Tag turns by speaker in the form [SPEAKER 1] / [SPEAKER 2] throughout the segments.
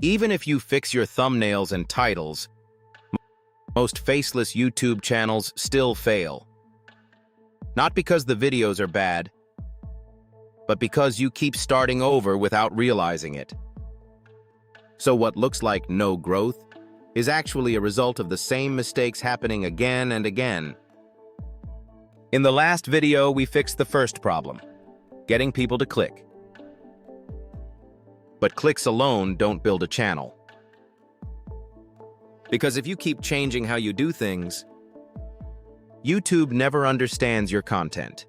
[SPEAKER 1] Even if you fix your thumbnails and titles, most faceless YouTube channels still fail. Not because the videos are bad, but because you keep starting over without realizing it. So what looks like no growth is actually a result of the same mistakes happening again and again. In the last video, we fixed the first problem, getting people to click. But clicks alone don't build a channel. Because if you keep changing how you do things, YouTube never understands your content.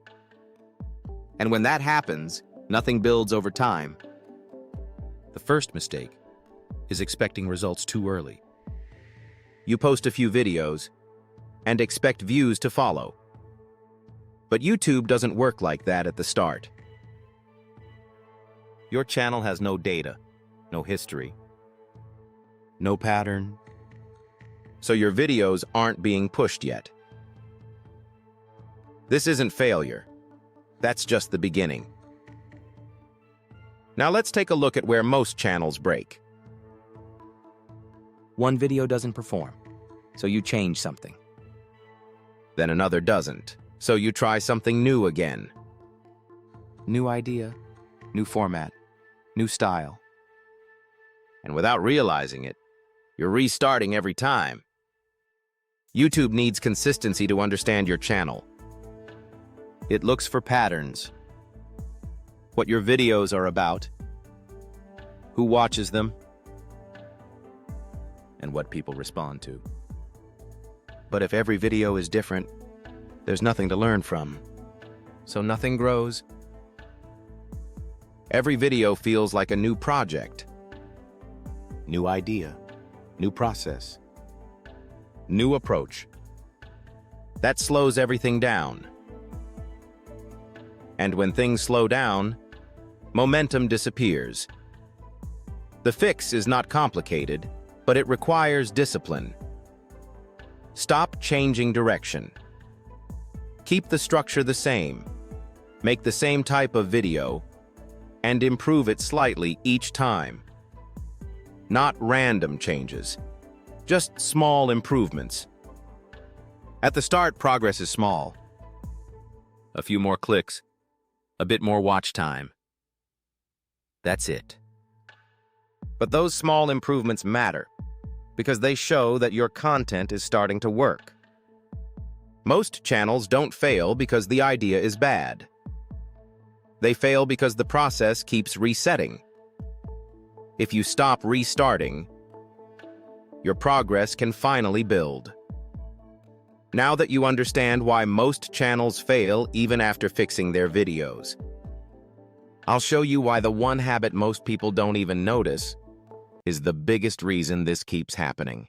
[SPEAKER 1] And when that happens, nothing builds over time. The first mistake is expecting results too early. You post a few videos and expect views to follow. But YouTube doesn't work like that at the start. Your channel has no data, no history, no pattern, so your videos aren't being pushed yet. This isn't failure. That's just the beginning. Now let's take a look at where most channels break. One video doesn't perform, so you change something. Then another doesn't, so you try something new again. New idea, new format, new style. And without realizing it, you're restarting every time. YouTube needs consistency to understand your channel. It looks for patterns, what your videos are about, who watches them, and what people respond to. But if every video is different, there's nothing to learn from, so nothing grows. Every video feels like a new project, new idea, new process, new approach. That slows everything down. And when things slow down, momentum disappears. The fix is not complicated, but it requires discipline. Stop changing direction. Keep the structure the same. Make the same type of video, and improve it slightly each time. Not random changes, just small improvements. At the start, progress is small. A few more clicks, a bit more watch time. That's it. But those small improvements matter because they show that your content is starting to work. Most channels don't fail because the idea is bad. They fail because the process keeps resetting. If you stop restarting, your progress can finally build. Now that you understand why most channels fail even after fixing their videos, I'll show you why the one habit most people don't even notice is the biggest reason this keeps happening.